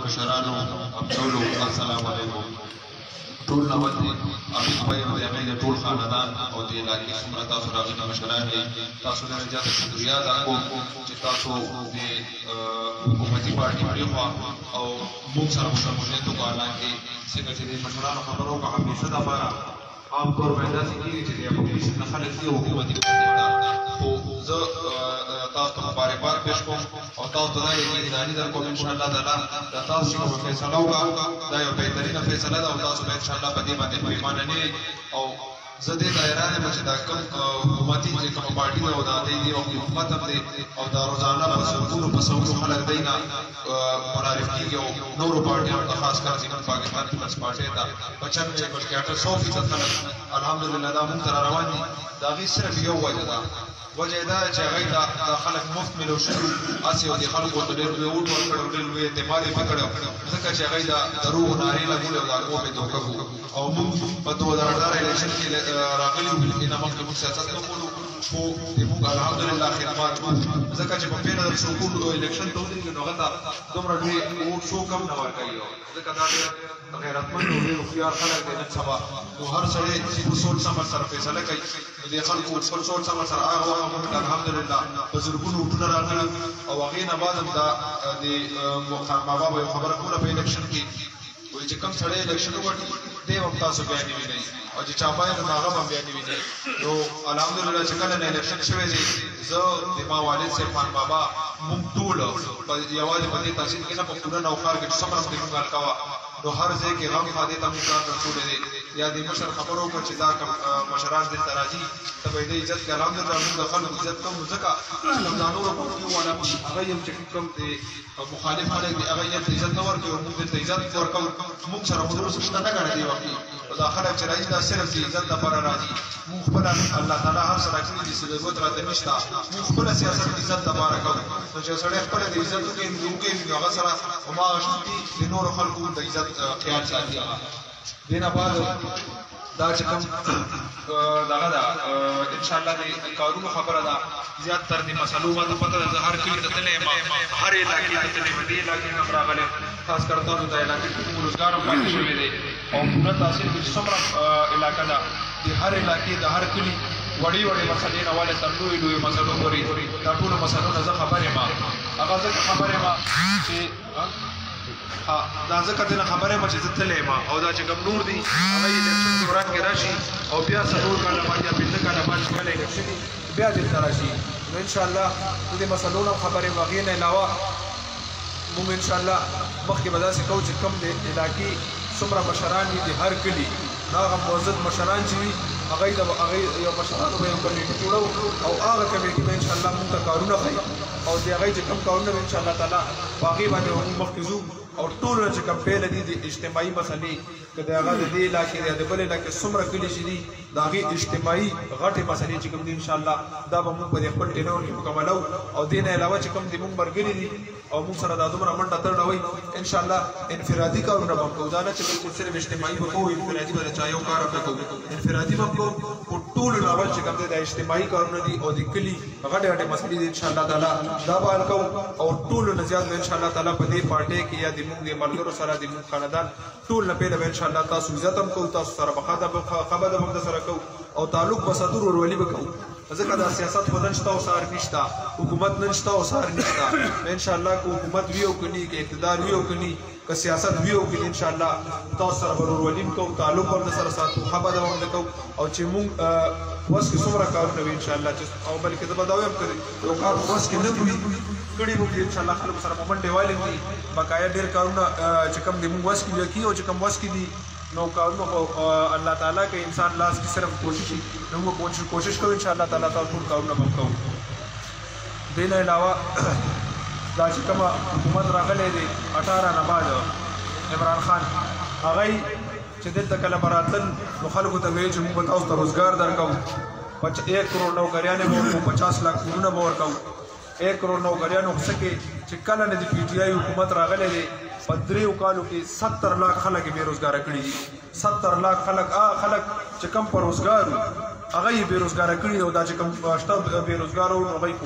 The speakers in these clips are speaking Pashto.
مشرانو ابطولو السلام علیکم ټول نوځي امي په یو ځای کې ټول خاندان او د علاقې څومره تاسو راغلي مشران دي تاسو نه زیاته شکریا ادا کوم چې تاسو د حکومتي پارټي پرېخوا او موږ سره مشورې ته وکړه کې څنګه چې د مشرانو خبرو په همیشه د بارا عام طور باندې ځکه چې د اپوزیشن نه خلک دی حکومتي پارټي دا خو زه تاسو ته مبارکباد پېښ کوم او تاسو ته دا یقیني در کوم ان شاء الله تعالی دا تاسو چې کوم فیصله وکړه دا یو بهترینه فیصله ده او تاسو به ان شاء الله په دې باندې پریمانه نه او زه دې دایره نه چې دا کوم حکومتي چې کوم پارټي ده او دا دې حکومت هم دی او دا روزانه په سلګونو په سلګونو خلک دی نه منعرف کیږي او نورو پارټیانو ته خاص کر چې پاکستان پیپلز پارټي دا 95% خلک الحمدلله دا مونږ سره روان دي دا غي صرف یو وجه ده وجه دا چې هغه دا خلک مفت ملو شو اسی او دي خلکو ته ډېر ویوټ ورکړو ډېر وی اعتماد وکړو ځکه چې هغه دا دروغ ناري لګول او دا کومه دوکه او موږ په 2018 الیکشن کې راغلي وو چې موږ د سیاست نه کوو خو موږ الحمدلله خدمات ځکه چې په پیره د شکول الیکشن ته ودرېږو نو هغه دومره ډېر ووټ شو کم نه ورکړي ځکه دا غیرتمند او ډېر هوښیار خلک دی نن سبا نو هر سړی چې په سوچ سمه سره فیصله کوي د خلکو خپل سوچ سمه سره هغه الحمدلله په زرګونو وټونه راغلي او هغې نه بعد هم دا د مابا به یو خبره کوله په الیکشن کې وایي چې کوم سړی الیکشن وګټي دی هم تاسو بیا نه وینئ او چې چا باید نو هغه هم بیا نه وینئ نو الحمدلله چې کله نه الیکشن شوی دی زه د ما والد صاحب خان بابا موږ ټول یوازې په دې تحصیل کې نه په پوره نوښار کې څومره د موږ حل کوه نو هر ځای کې غم خادي ته موږ ځان رسولی دی یا د مشر خبرو وکړو چې دا مشران دلته راځي ته به یې د عزت کې الحمدلله موږ د خلکو عزت کوو ځکه چې دا نورو پارټیو والا هغه یې چې کوم د مخالف خلک دي هغه یې عزت نه ورکوي او موږ دلته عزت ورکوو موږ سره خو اوس شته نه ګڼه دې وخت دا خلک چې راځي دا صرف د عزت لپاره راځي موږ خپله الله تعالی هر څه راکړي دي چې ضرورت راته نشته موږ خپله سیاست د عزت لپاره کوو نو چې سړی خپله د عزت وکړي نو هغه سره هماغه شتي د نورو خلکو د عزت خیال ساتي دې نه بعد دا چې کوم دغه ده انشاءالله د کارونو خبره ده زیات تر د مسلو ما ته پته ده زه هر کلي ته تللی یم هر علاقې ته تللی یم دې علاقې نه هم راغلی خاص کر تاسو د علاقې کې کوم روزګار هم پاتې شوی دی او پوره تحصیل کې څومره علاقه ده د هر علاقې د هر کلي وړې وړې مسلې نه والې تر لویو لویو مسلو پورې دا ټولو مسلو نه زه خبر یم هغه ځکه خبر یم چې دا ځکه دې نه خبره یم چې زه تللی یم او دا چې کوم نور دي هغه یې الیکشن دوران کې راشي او بیا څلور کاله بعد یا پنځه کاله بعد چې کله الیکشن بیا دلته راشي نو انشاءالله د دې مسلو نه خبرې یم هغې نه علاوه موږ انشاءالله مخکې به داسې کوو چې کوم د علاقې څومره مشران دي د هر کلي هغه معزز مشران چې وي هغه یو مشرانو به یو کمیټي جوړو او هغه کمیټي به انشاءالله موږ ته کارونه ښیي او د هغې چې کوم کارونه به انشاءالله تعالی په هغې باندې موږ مخکې ځو او ټول چې کوم پیله دي د اجتماعي مسلې که د هغه د دې علاقې یا د بل علاقې څومره کلي چې دي د هغې اجتماعي غټې مسلې چې کوم دي انشاءالله دا به موږ په دې خپل ټینور کې مکملو او دې نه علاوه چې کوم د موږ ملګري دي او موږ سره دا دومره منډه ترډه وي انشاءالله انفرادي کارونه به هم کوو دا نه چې بلکل صرف اجتماعي به کوو انفرادي به د چا یو کار به کوو انفرادي به هم کوو خو ټولو نه اول چې کوم دی د اجتماعي کارونه دي او د کلي غټې غټې مسلې دي انشاءالله تعالی دا به حل کوو او ټولو نه زیات به انشاءالله تعالی په دې پارټۍ کې یا د موږ د ملګرو سره د موږ خاندان ټول نه پیله به انشاءالله تاسو عزت هم کوو تاسو سره به خبره هم درسره کوو او تعلق به ساتو ورورولي به کوو ځکه دا سیاست خو نن شته او سهار نشته حکومت نن شته او سهار نشته انشاءالله که حکومت وي او که ني که اقتدار وي او که ني که سیاست وي او که ني انشاءالله تاسو سره به ورورولي هم کوو تعلق هم درسره ساتو خبره هم کوو او چې موږ وس کې څومره کارونه وي انشاءالله او بلکې زه به دا وایم که یو کار وس کې نه وي کړي مو دي انشاءالله خلکو سره مومنټې والي دي بقایا ډېر کارونه چې کوم دي موږ وس کې کیږي او چې کوم وس کې دي نو کارونه خو الله تعالی کې انسان لاس کې صرف کوشش نو موږ کوشش کوو انشاءالله تعالی تاسو ټول کارونه به کوو دې نه علاوه دا چې کومه حکومت راغلی دی 18 نه بعد عمران خان هغه چې دلته کله به راتلل نو خلکو ته ویل چې موږ به تاسو ته روزګار درکوو 1 کروڑ نوکریانې به ورکوو 50 لاک کورونه به ورکوو 1 کروڑ نوکریانو څه کې چې کله نه د پی ټي آی حکومت راغلی دی په 3 کالو کې 70 لاک خلک یې بېروزګاره کړي دي 70 لاک خلک خلک چې کم په روزګار هغه یې بېروزګاره کړي او دا چې کوم شته بېروزګار وو نو هغه یې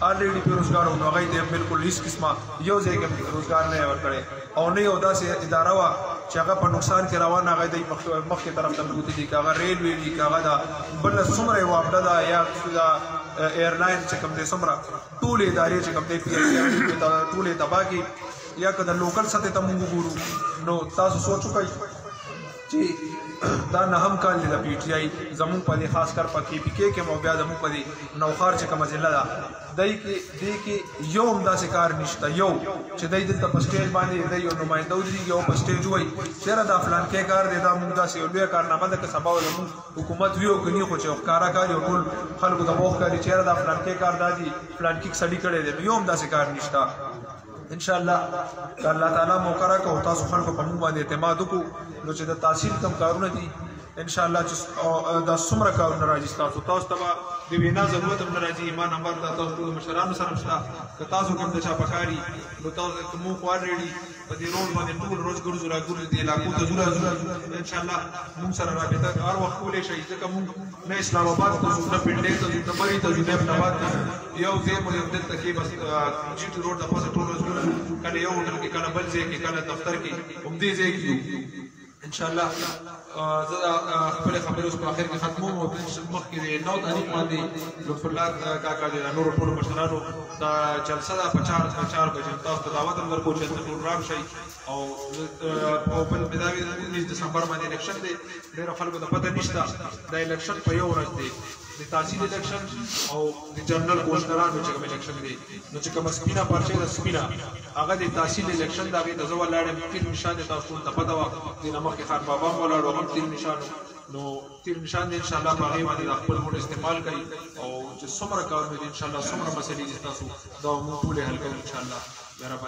ऑलरेडी बेरोजगार हो नو غي بالکل هیڅ قسمه یو ځای کې روزګار نه ورکړي او نه یو داسې اداره وا چې هغه په نقصان کې روانه غي د مخکې طرف ته بوتي دي هغه ریلوی دي هغه دا بل څومره واپډه دا یا ایرلاین چې کوم دي څومره ټول ادارې چې کوم دي پی دا ټول تباہي یا کده لوکل سطح ته موږ ګورو نو تاسو سوچو کوي چې دا نه هم کال د پی ټی آی زمون په خاص کر په کې پی کې مو بیا زمون په نوخار چې کوم ضلع ده دای کې یو هم داسې کار نشته یو چې دای د په سټیج باندې د یو نمائنده ودی یو په سټیج وای چیرې دا فلان کې کار دی دا موږ داسې لوی کارنامه ده که سبا ولوم حکومت ویو کني خو چې ښکارا کار یو ټول خلکو د موخ کاری چیرې دا فلان کې کار دادی فلان کې سړی کړي دی یو هم داسې کار نشته ان شاء الله الله تعالی موقره کو تاسو خلکو په موږ باندې اعتماد وکړو نو چې د تحصیل کم کارونه دي ان شاء الله چې د څومره کارونه راځي تاسو ته د وینا ضرورت هم راځي ایمان نمبر د تاسو مشرانو سره شته که تاسو کوم د چا پکاري نو تاسو کوم خو اورېډي په دې روز باندې ټول روز ګرځو راګوري دي علاقو ته ضرورت ان شاء الله موږ سره رابطه هر وخت کولای شي ځکه موږ نه اسلام آباد ته ځو نه پنډې ته ځو نه بری ته ځو نه احمدآباد یو ځای مو دلته کې بس جی ټي روډ د پاسه ټول روز ګرځو کله یو هوټل کې کله بل ځای کې کله دفتر کې هم دې ځای کې ان شاء الله زه خپل خبرې اوس په اخر کې ختموم او مخکې 9 تاریخ باندې لطف الله کاکا د نور ټول مشرانو دا جلسه ده په 4 بجې تاسو ته دعوت هم ورکوم چې ټول راشئ او بل بداوی 19 دسمبر باندې الیکشن دی ډېر خلکو ته پته نشته دا الیکشن په یو ورځ دی د تحصیل الیکشن او د جنرال کوشنرانو چې کوم الیکشن دی نو چې کوم سپینا پارچه د سپینا هغه د تحصیل الیکشن دا د زو لاړم تیر نشان تاسو ته پته وا د نمک خان بابا ولاړو هم تیر نشانو نو تیر نشان ان شاء الله په هغه باندې خپل موږ استعمال کوي او چې څومره کار مې ان شاء الله څومره مسلې تاسو دا موږ ټول حل کوو ان شاء الله یا رب